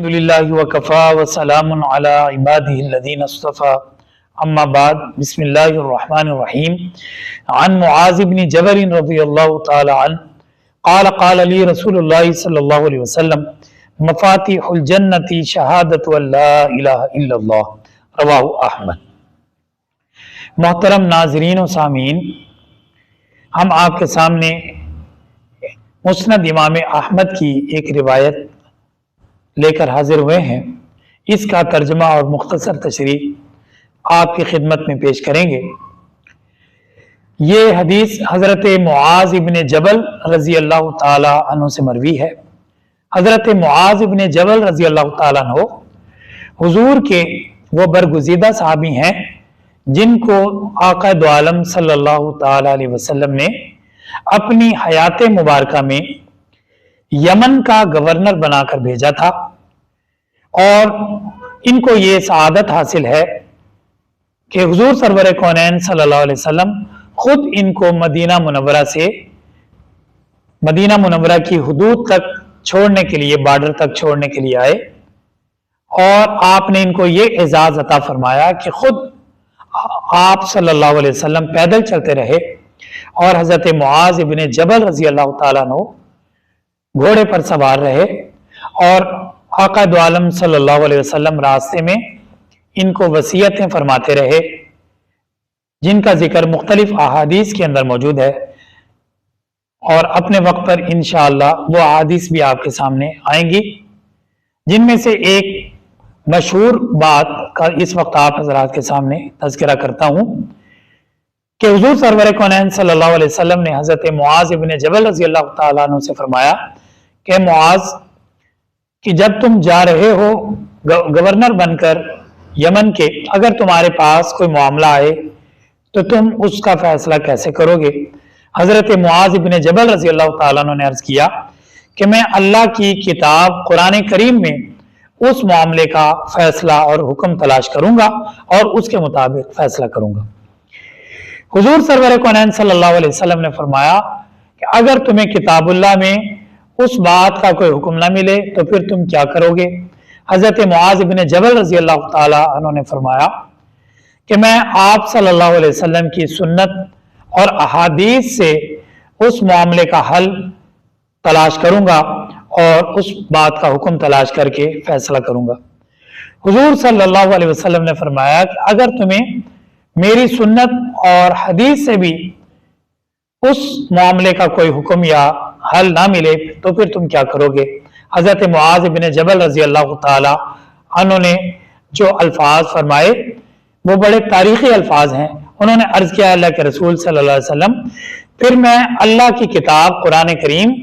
الحمدللہ وکفا وسلام علی عبادہ الذین اصطفى اما بعد بسم اللہ الرحمن الرحیم عن معاذ بن جبل رضی اللہ تعالی عنہ قال قال لی رسول اللہ صلی اللہ علیہ وسلم مفاتیح الجنت شہادت ان لا الہ الا اللہ رواہ احمد۔ محترم ناظرین و سامعین، ہم آپ کے سامنے مسند امام احمد کی ایک روایت لے کر حاضر ہوئے ہیں۔ اس کا ترجمہ اور مختصر تشریح آپ کی خدمت میں پیش کریں گے۔ یہ حدیث حضرت معاذ ابن جبل رضی اللہ تعالی عنہ سے مروی ہے۔ حضرت معاذ ابن جبل رضی اللہ تعالی عنہ حضور کے وہ برگزیدہ صحابی ہیں جن کو آقا دو عالم صلی اللہ تعالی علیہ وسلم نے اپنی حیات مبارکہ میں یمن کا گورنر بنا کر بھیجا تھا، اور ان کو یہ سعادت حاصل ہے کہ حضور سرور کونین صلی اللہ علیہ وسلم خود ان کو مدینہ منورہ سے مدینہ منورہ کی حدود تک چھوڑنے کے لیے، بارڈر تک چھوڑنے کے لیے آئے، اور آپ نے ان کو یہ اعزاز عطا فرمایا کہ خود آپ صلی اللہ علیہ وسلم پیدل چلتے رہے اور حضرت معاذ ابن جبل رضی اللہ تعالیٰ عنہ گھوڑے پر سوار رہے، اور آقا دو عالم صلی اللہ علیہ وسلم راستے میں ان کو وصیتیں فرماتے رہے، جن کا ذکر مختلف احادیث کے اندر موجود ہے، اور اپنے وقت پر انشاءاللہ وہ احادیث بھی آپ کے سامنے آئیں گی، جن میں سے ایک مشہور بات کا اس وقت آپ حضرات کے سامنے تذکرہ کرتا ہوں کہ حضور سرور کونین صلی اللہ علیہ وسلم نے حضرت معاذ ابن جبل رضی اللہ تعالیٰ عنہ سے فرمایا کہ معاذ، کہ جب تم جا رہے ہو گورنر بن کر یمن کے، اگر تمہارے پاس کوئی معاملہ آئے تو تم اس کا فیصلہ کیسے کرو گے؟ حضرت معاذ ابن جبل رضی اللہ تعالیٰ عنہ نے عرض کیا کہ میں اللہ کی کتاب قرآن کریم میں اس معاملے کا فیصلہ اور حکم تلاش کروں گا اور اس کے مطابق فیصلہ کروں گا۔ حضور سرور کونین صلی اللہ علیہ وسلم نے فرمایا کہ اگر تمہیں کتاب اللہ میں اس بات کا کوئی حکم نہ ملے تو پھر تم کیا کرو گے؟ حضرت معاذ بن جبل رضی اللہ تعالی عنہ نے فرمایا کہ میں آپ صلی اللہ علیہ وسلم کی سنت اور احادیث سے اس معاملے کا حل تلاش کروں گا اور اس بات کا حکم تلاش کر کے فیصلہ کروں گا۔ حضور صلی اللہ علیہ وسلم نے فرمایا کہ اگر تمہیں میری سنت اور حدیث سے بھی اس معاملے کا کوئی حکم یا حل نہ ملے تو پھر تم کیا کرو گے؟ حضرت معاذ بن جبل رضی اللہ تعالی عنہ نے جو الفاظ فرمائے وہ بڑے تاریخی الفاظ ہیں۔ انہوں نے عرض کیا اللہ کے رسول صلی اللہ علیہ وسلم، پھر میں اللہ کی کتاب قرآن کریم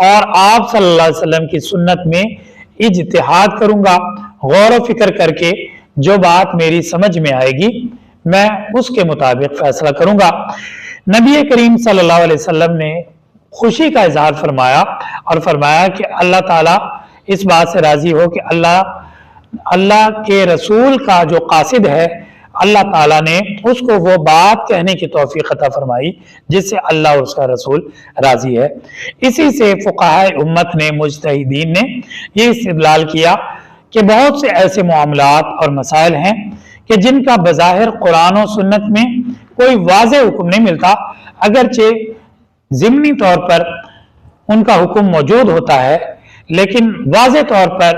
اور آپ صلی اللہ علیہ وسلم کی سنت میں اجتہاد کروں گا، غور و فکر کر کے جو بات میری سمجھ میں آئے گی میں اس کے مطابق فیصلہ کروں گا۔ نبی کریم صلی اللہ علیہ وسلم نے خوشی کا اظہار فرمایا اور فرمایا کہ اللہ تعالیٰ اس بات سے راضی ہو کہ اللہ کے رسول کا جو قاصد ہے، اللہ تعالیٰ نے اس کو وہ بات کہنے کی توفیق عطا فرمائی جس سے اللہ اور اس کا رسول راضی ہے۔ اسی سے فقہائے امت نے، مجتہدین نے یہ استدلال کیا کہ بہت سے ایسے معاملات اور مسائل ہیں کہ جن کا بظاہر قرآن و سنت میں کوئی واضح حکم نہیں ملتا، اگرچہ ضمنی طور پر ان کا حکم موجود ہوتا ہے، لیکن واضح طور پر،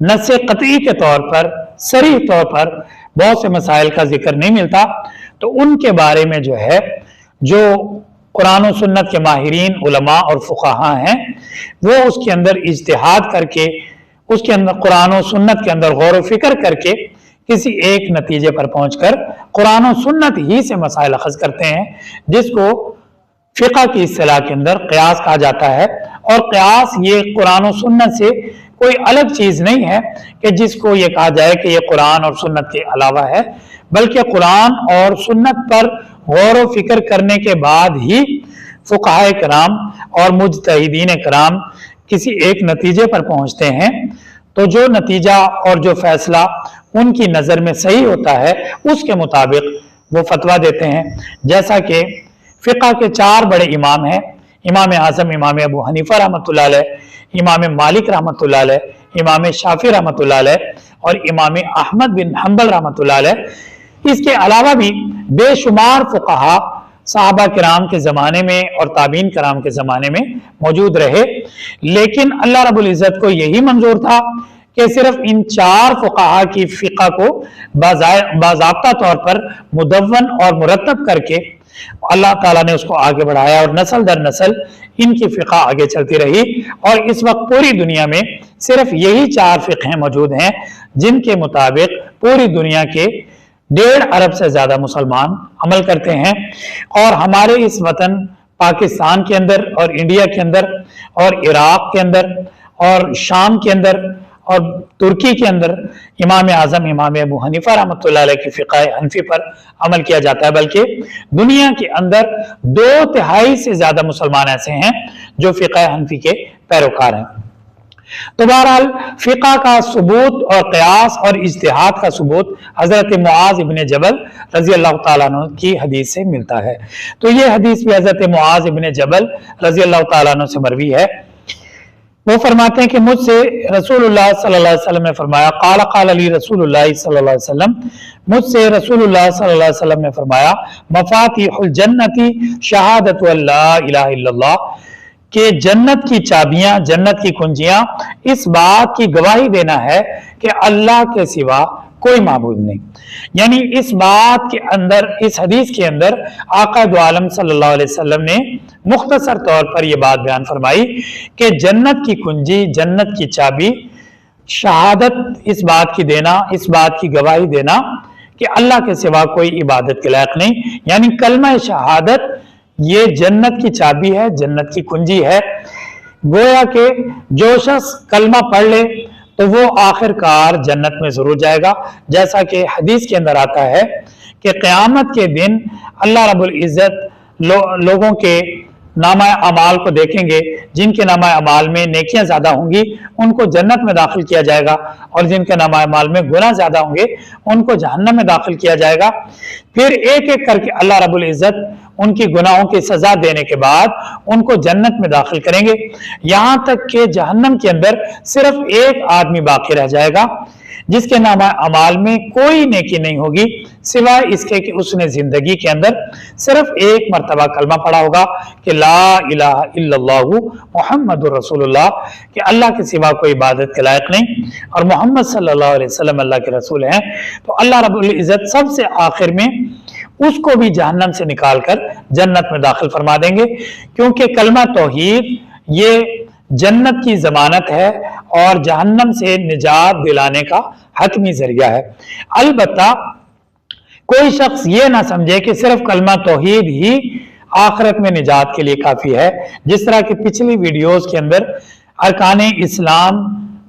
نص قطعی کے طور پر، صریح طور پر بہت سے مسائل کا ذکر نہیں ملتا، تو ان کے بارے میں جو قرآن و سنت کے ماہرین علماء اور فقہاء ہیں وہ اس کے اندر اجتہاد کر کے، اس کے اندر قرآن و سنت کے اندر غور و فکر کر کے کسی ایک نتیجے پر پہنچ کر قرآن و سنت ہی سے مسائل اخذ کرتے ہیں، جس کو فقہ کی اصطلاح کے اندر قیاس کہا جاتا ہے۔ اور قیاس یہ قرآن و سنت سے کوئی الگ چیز نہیں ہے کہ جس کو یہ کہا جائے کہ یہ قرآن اور سنت کے علاوہ ہے، بلکہ قرآن اور سنت پر غور و فکر کرنے کے بعد ہی فقہائے کرام اور مجتہدین کرام کسی ایک نتیجے پر پہنچتے ہیں، تو جو نتیجہ اور جو فیصلہ ان کی نظر میں صحیح ہوتا ہے اس کے مطابق وہ فتویٰ دیتے ہیں۔ جیسا کہ فقہ کے 4 بڑے امام ہیں، امام اعظم امام ابو حنیفہ رحمۃ اللہ علیہ، امام مالک رحمۃ اللہ علیہ، इमाम शाफी रहमतुल्लाह अलैह और इमाम अहमद बिन हम्बल रहमतुल्लाह अलैह। इसके अलावा भी बेशुमार फुक़हा साहबा किराम के ज़माने में और ताबीन किराम के ज़माने में मौजूद रहे, लेकिन अल्लाह रब्बुल इज़्ज़त को यही मंजूर था कि सिर्फ इन 4 फुक़हा की फ़िक़ा को बाज़ाब्ता तौर पर मुदव्वन और मुरतब करके अल्लाह ताला ने उसको आगे बढ़ाया और नस्ल दर नस्ल इनकी फ़िक़ा आगे चलती रही। और इस वक्त पूरी दुनिया में सिर्फ यही 4 फ़िक़हें मौजूद हैं जिनके मुताबिक पूरी दुनिया के 1.5 अरब से ज्यादा मुसलमान अमल करते हैं। और हमारे इस वतन पाकिस्तान के अंदर और इंडिया के अंदर और इराक के अंदर और शाम के अंदर और तुर्की के अंदर इमाम आजम इमाम अबू हनीफा रहमतुल्लाह अलैह की फ़िक़ा हनफी पर अमल किया जाता है, बल्कि दुनिया के अंदर 2/3 से ज्यादा मुसलमान ऐसे हैं जो फ़िक़ा हनफी के पैरोकार हैं। तो बहरहाल फ़िक़ा का सबूत और क़यास और इज्तिहाद का सबूत हज़रत मुआज़ इब्न जबल रज़ी अल्लाह ताला अन्हु की हदीस से मिलता है। तो ये हदीस भी हज़रत मुआज़ इब्न जबल रज़ी अल्लाह ताला अन्हु से मरवी है। वो फरमाते हैं कि मुझसे रसूलुल्लाह सल्लल्लाहु अलैहि वसल्लम ने फरमाया, क़ाल क़ाल अली रसूलुल्लाह सल्लल्लाहु अलैहि वसल्लम, मुझसे रसूलुल्लाह सल्लल्लाहु अलैहि वसल्लम ने फरमाया, मफ़ातिहुल जन्नति शहादतु अल्ला इलाहा इल्लल्लाह, कि जन्नत की चाबियां, जन्नत की कुंजियां इस बात की गवाही देना है कि अल्लाह के सिवा कोई माबूद नहीं। यानी इस बात के अंदर, इस हदीस के अंदर आका दो आलम सल्लल्लाहु अलैहि वसल्लम ने मुख्तसर तौर पर यह बात बयान फरमाई कि जन्नत की कुंजी, जन्नत की चाबी, शहादत इस बात की देना, इस बात की गवाही देना कि अल्लाह के सिवा कोई इबादत के लायक नहीं। यानी कलमा शहादत ये जन्नत की चाबी है, जन्नत की कुंजी है। गोया के जो शख्स कलमा पढ़ ले तो वो आखिरकार जन्नत में जरूर जाएगा। जैसा कि हदीस के अंदर आता है कि क़यामत के दिन अल्लाह रब्बुल इज़्ज़त लोगों के नामा अमाल को देखेंगे, जिनके नामा अमाल में नेकियां ज्यादा होंगी उनको जन्नत में दाखिल किया जाएगा, और जिनके नामा अमाल में गुनाह ज्यादा होंगे उनको जहन्नम में दाखिल किया जाएगा। फिर एक एक करके अल्लाह रब्बुल इज़्ज़त उनकी गुनाहों की सजा देने के बाद उनको जन्नत में दाखिल करेंगे, यहां तक कि जहन्नम के अंदर सिर्फ एक आदमी बाकी रह जाएगा जिसके नामा अमाल में कोई नेकी नहीं होगी सिवाय इसके कि उसने जिंदगी के अंदर सिर्फ एक मर्तबा कलमा पढ़ा होगा कि ला इलाहा इल्लल्लाहु मुहम्मदुर रसूलुल्लाह, कि अल्लाह के सिवा कोई इबादत के लायक नहीं और मोहम्मद सल्लल्लाहु अलैहि वसल्लम अल्लाह के रसूल हैं। तो अल्लाह रब्बुल इज़्ज़त सबसे आखिर में उसको भी जहन्नम से निकालकर जन्नत में दाखिल फरमा देंगे, क्योंकि कलमा तौहीद ये जन्नत की जमानत है और जहन्नम से निजात दिलाने का हतमी जरिया है। अलबत्ता कोई शख्स ये ना समझे कि सिर्फ कलमा तौहीद ही आखिरत में निजात के लिए काफी है। जिस तरह की पिछली वीडियोस के अंदर अरकान इस्लाम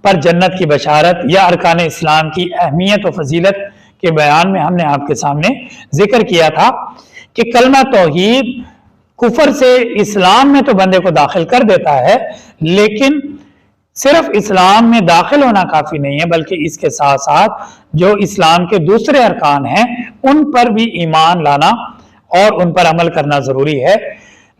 पर जन्नत की बशारत या अरकान इस्लाम की अहमियत और फजीलत के बयान में हमने आपके सामने जिक्र किया था कि कलमा तौहीद कुफर से इस्लाम में तो बंदे को दाखिल कर देता है, लेकिन सिर्फ इस्लाम में दाखिल होना काफी नहीं है, बल्कि इसके साथ साथ जो इस्लाम के दूसरे अरकान हैं उन पर भी ईमान लाना और उन पर अमल करना जरूरी है।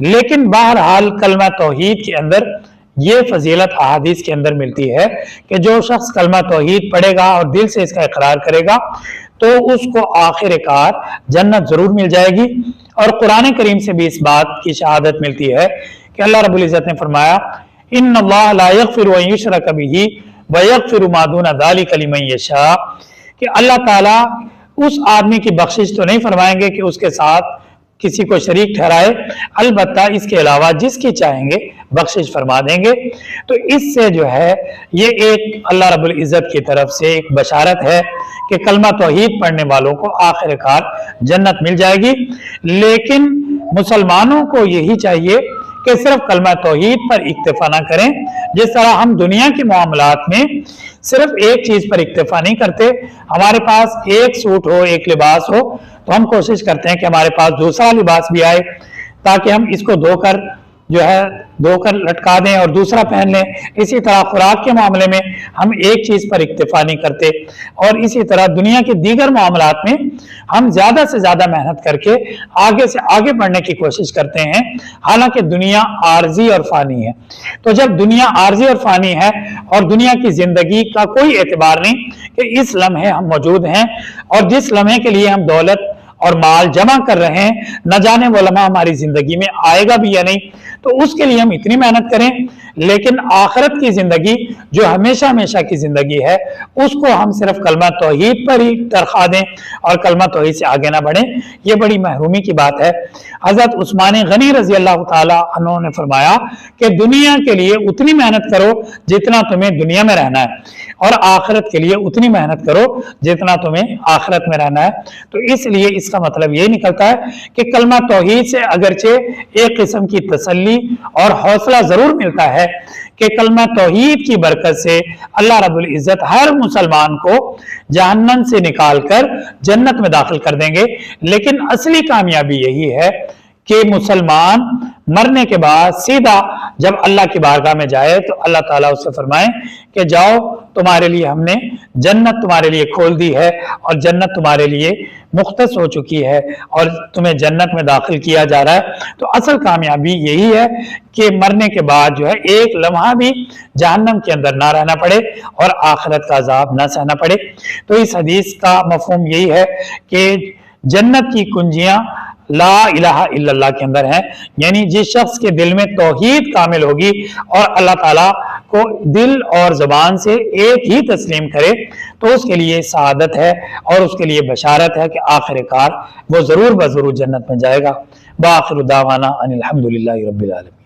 लेकिन बहरहाल कलमा तौहीद के अंदर ये फजीलत अहादीस के अंदर मिलती है कि जो शख्स कलमा तौहीद पढ़ेगा और दिल से इसका इकरार करेगा तो उसको आखिरकार जन्नत जरूर मिल जाएगी। और कुरान करीम से भी इस बात की शहादत मिलती है कि अल्लाह रब्बुल इज़्ज़त ने फरमाया, इन्नल्लाह ला यग़फ़िरु अन युशरक बिही व यग़फ़िरु मा दूना ज़ालिका लिमन यशा, कि अल्लाह ताला उस आदमी की बख्शिश तो नहीं फरमाएंगे कि उसके साथ किसी को शरीक ठहराए, अलबत्ता इसके अलावा जिसकी चाहेंगे बख्शिश फरमा देंगे। तो इससे जो है ये एक अल्लाह रब्बुल इज़्ज़त की तरफ से एक बशारत है कि कलमा तौहीद पढ़ने वालों को आखिरकार जन्नत मिल जाएगी। लेकिन मुसलमानों को यही चाहिए कि सिर्फ कलमा तौहीद पर इक्तिफा ना करें। जिस तरह हम दुनिया के मामलात में सिर्फ एक चीज पर इक्तिफा नहीं करते, हमारे पास एक सूट हो, एक लिबास हो, तो हम कोशिश करते हैं कि हमारे पास दूसरा लिबास भी आए ताकि हम इसको धोकर जो है धोकर लटका दें और दूसरा पहन लें। इसी तरह खुराक के मामले में हम एक चीज पर इक्तिफा नहीं करते, और इसी तरह दुनिया के दीगर मामलात में हम ज्यादा से ज्यादा मेहनत करके आगे से आगे बढ़ने की कोशिश करते हैं, हालांकि दुनिया आर्जी और फानी है। तो जब दुनिया आर्जी और फानी है और दुनिया की जिंदगी का कोई एतबार नहीं कि इस लम्हे हम मौजूद हैं, और जिस लम्हे के लिए हम दौलत और माल जमा कर रहे हैं, न जाने वो लम्हा हमारी जिंदगी में आएगा भी या नहीं, तो उसके लिए हम इतनी मेहनत करें, लेकिन आखिरत की जिंदगी जो हमेशा हमेशा की जिंदगी है उसको हम सिर्फ कलमा तौहीद पर ही तरखा दें और कलमा तौहीद से आगे ना बढ़ें। ये बड़ी महरूमी की बात है। हजरत उस्मान गनी रजी अल्लाह ताला अन्हु ने फरमाया कि दुनिया के लिए उतनी मेहनत करो जितना तुम्हें दुनिया में रहना है, और आखिरत के लिए उतनी मेहनत करो जितना तुम्हें आखिरत में रहना है। तो इसलिए इसका मतलब ये निकलता है कि कलमा तौहीद से अगरचे एक किस्म की तसल्ली और हौसला जरूर मिलता है कि कलमा तौहीद की बरकत से अल्लाह रब्बुल इज्जत हर मुसलमान को जहन्नम से निकालकर जन्नत में दाखिल कर देंगे। लेकिन असली कामयाबी यही है कि मुसलमान मरने के बाद सीधा जब अल्लाह की बारगाह में जाए तो अल्लाह ताला उससे फरमाए कि जाओ, तुम्हारे लिए हमने जन्नत तुम्हारे लिए खोल दी है और जन्नत तुम्हारे लिए मुख्तस हो चुकी है और तुम्हें जन्नत में दाखिल किया जा रहा है। तो असल कामयाबी यही है कि मरने के बाद जो है एक लम्हा भी जहन्नम के अंदर ना रहना पड़े और आखिरत का अजाब ना सहना पड़े। तो इस हदीस का मफहूम यही है कि जन्नत की कुंजियां ला इलाहा इल्लल्लाह के अंदर है, यानी जिस शख्स के दिल में तौहीद कामिल होगी और अल्लाह ताला को दिल और जुबान से एक ही तस्लीम करे तो उसके लिए सआदत है और उसके लिए बशारत है कि आखिरकार वो जरूर ब जरूर जन्नत में जाएगा। बाखिर दावाना अनिल हम्दुलिल्लाहि रब्बिल आलमीन।